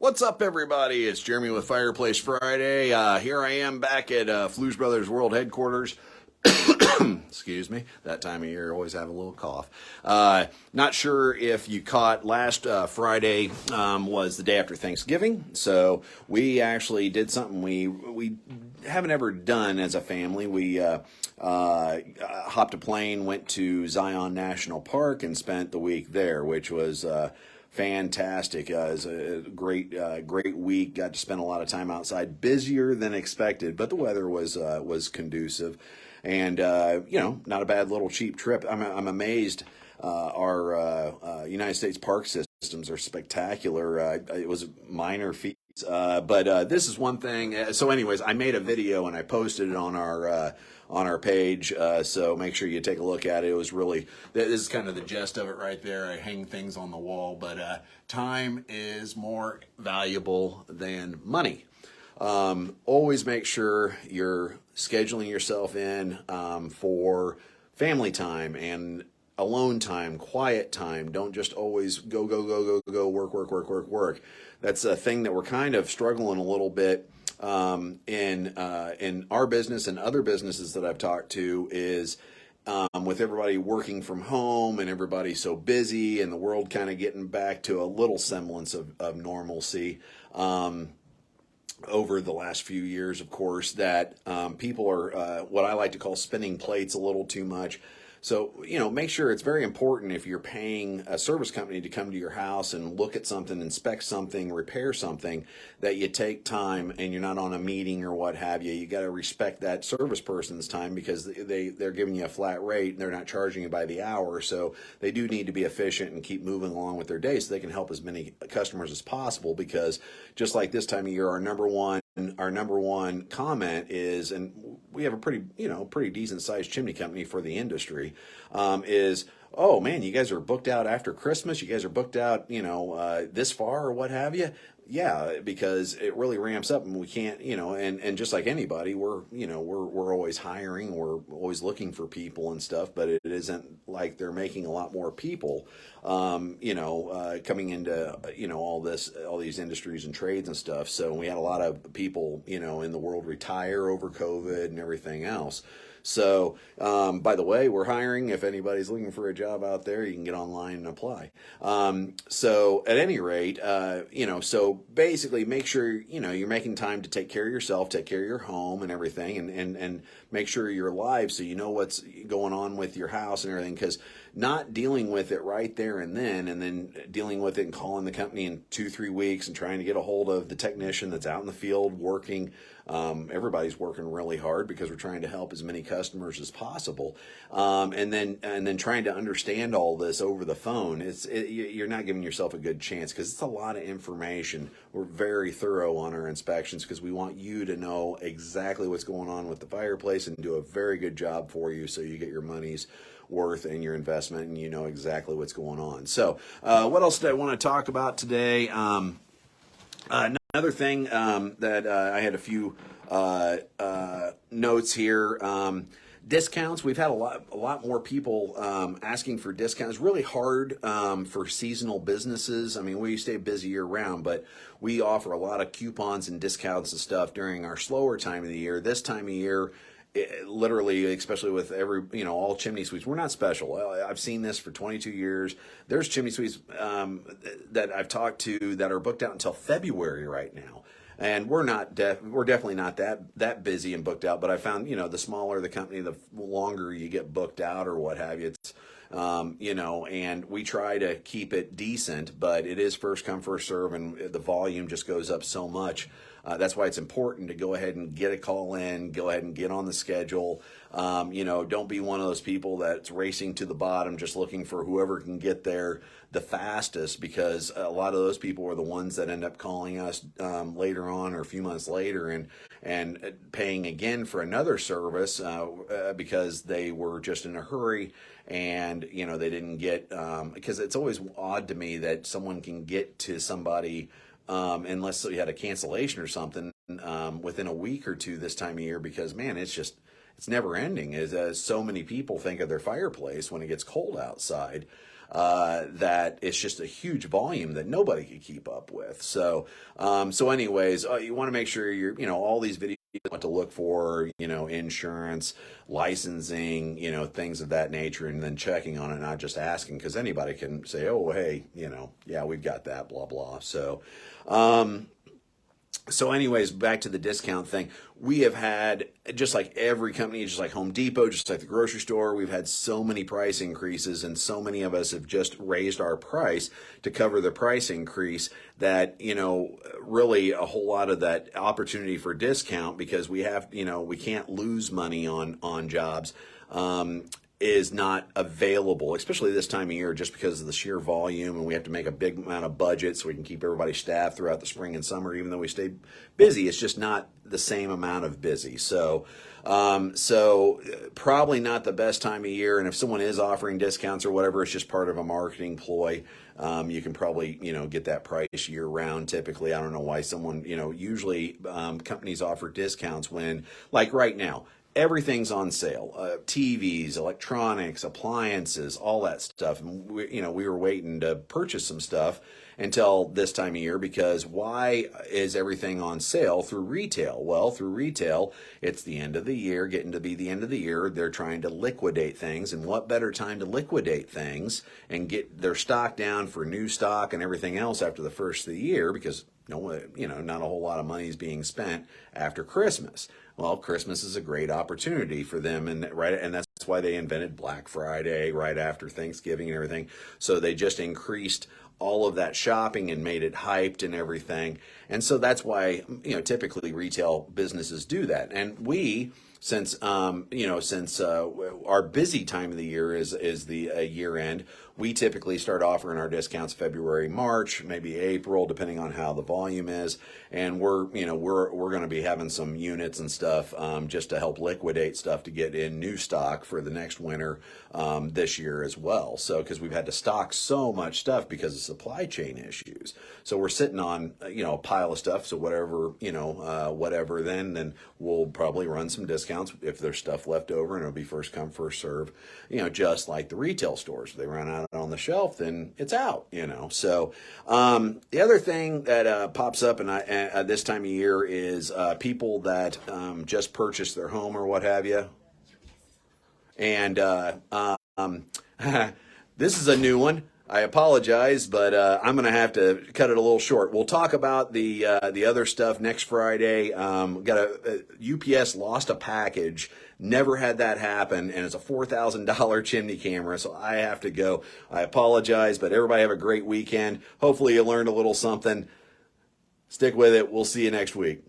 What's up, everybody? It's Jeremy with Fireplace Friday. Here I am back at Fluesbrothers World Headquarters. Excuse me. That time of year, always have a little cough. Not sure if you caught last Friday was the day after Thanksgiving. So we actually did something we haven't ever done as a family. We hopped a plane, went to Zion National Park, and spent the week there, which was fantastic. It was a great week. Got to spend a lot of time outside. Busier than expected, but the weather was conducive, and not a bad little cheap trip. I'm amazed. Our United States park systems are spectacular. It was minor feats, but this is one thing. So, anyways, I made a video and I posted it on our page, so make sure you take a look at it. It was really, this is kind of the gist of it right there. I hang things on the wall, but time is more valuable than money. Always make sure you're scheduling yourself in for family time and alone time, quiet time. Don't just always go, work. That's a thing that we're kind of struggling a little bit in our business and other businesses that I've talked to is with everybody working from home and everybody so busy and the world kind of getting back to a little semblance of normalcy over the last few years, of course, that people are what I like to call spinning plates a little too much. So, make sure it's very important if you're paying a service company to come to your house and look at something, inspect something, repair something, that you take time and you're not on a meeting or what have you. You got to respect that service person's time because they're giving you a flat rate and they're not charging you by the hour. So they do need to be efficient and keep moving along with their day so they can help as many customers as possible, because just like this time of year, our number one comment is, and we have a pretty decent sized chimney company for the industry, is, oh man, you guys are booked out after Christmas. You guys are booked out, this far or what have you. Yeah, because it really ramps up, and we can't, and just like anybody, we're always hiring, we're always looking for people and stuff, but it isn't like they're making a lot more people, coming into, all these industries and trades and stuff. So we had a lot of people, in the world retire over COVID and everything else. So, by the way, we're hiring. If anybody's looking for a job out there, you can get online and apply. So at any rate, so basically make sure, you're making time to take care of yourself, take care of your home and everything, and make sure you're alive so you know what's going on with your house and everything, because not dealing with it right there and then dealing with it and calling the company in 2-3 weeks and trying to get a hold of the technician that's out in the field working. Everybody's working really hard because we're trying to help as many customers as possible, and then trying to understand all this over the phone. You're not giving yourself a good chance because it's a lot of information. We're very thorough on our inspections because we want you to know exactly what's going on with the fireplace and do a very good job for you so you get your money's worth in your investment and you know exactly what's going on. So what else did I want to talk about today? Another thing that I had a few notes here. Discounts. We've had a lot more people asking for discounts. Really hard for seasonal businesses. I mean, we stay busy year round, but we offer a lot of coupons and discounts and stuff during our slower time of the year. This time of year, literally, especially with all chimney suites, we're not special. I've seen this for 22 years. There's chimney suites that I've talked to that are booked out until February right now. And we're definitely not that busy and booked out. But I found, the smaller the company, the longer you get booked out or what have you. It's, and we try to keep it decent, but it is first come, first serve, and the volume just goes up so much. That's why it's important to go ahead and get a call in, go ahead and get on the schedule. Don't be one of those people that's racing to the bottom, just looking for whoever can get there the fastest, because a lot of those people are the ones that end up calling us later on or a few months later and paying again for another service because they were just in a hurry and they didn't get, because it's always odd to me that someone can get to somebody unless you had a cancellation or something within a week or two this time of year, because man, it's never ending. As so many people think of their fireplace when it gets cold outside. that it's just a huge volume that nobody could keep up with. So anyways, you want to make sure all these videos, what to look for, insurance, licensing, things of that nature, and then checking on it, not just asking, because anybody can say, oh, hey, yeah, we've got that, blah, blah. So anyways, back to the discount thing. We have had, just like every company, just like Home Depot, just like the grocery store, we've had so many price increases, and so many of us have just raised our price to cover the price increase that, really a whole lot of that opportunity for discount, because we have, we can't lose money on jobs, is not available, especially this time of year, just because of the sheer volume, and we have to make a big amount of budget so we can keep everybody staffed throughout the spring and summer, even though we stay busy. It's just not the same amount of busy. So probably not the best time of year. And if someone is offering discounts or whatever, it's just part of a marketing ploy. You can probably, get that price year round. Typically, I don't know why someone, usually companies offer discounts when, like right now, everything's on sale. TVs, electronics, appliances, all that stuff. And we were waiting to purchase some stuff until this time of year, because why is everything on sale through retail? Well, through retail, it's the end of the year, getting to be the end of the year. They're trying to liquidate things, and what better time to liquidate things and get their stock down for new stock and everything else after the first of the year, because not a whole lot of money is being spent after Christmas. Well, Christmas is a great opportunity for them, and that's why they invented Black Friday right after Thanksgiving and everything. So they just increased all of that shopping and made it hyped and everything. And so that's why, typically retail businesses do that. And we, since our busy time of the year is the year end, we typically start offering our discounts February, March, maybe April, depending on how the volume is. And we're going to be having some units and stuff just to help liquidate stuff to get in new stock for the next winter this year as well. So because we've had to stock so much stuff because of supply chain issues. So we're sitting on a pile of stuff. So whatever then we'll probably run some discounts if there's stuff left over, and it'll be first come first serve. Just like the retail stores, if they run out on the shelf, then it's out. So the other thing that pops up this time of year is people that just purchased their home or what have you. And this is a new one. I apologize, but I'm going to have to cut it a little short. We'll talk about the other stuff next Friday. UPS lost a package. Never had that happen, and it's a $4,000 chimney camera, so I have to go. I apologize, but everybody have a great weekend. Hopefully you learned a little something. Stick with it. We'll see you next week.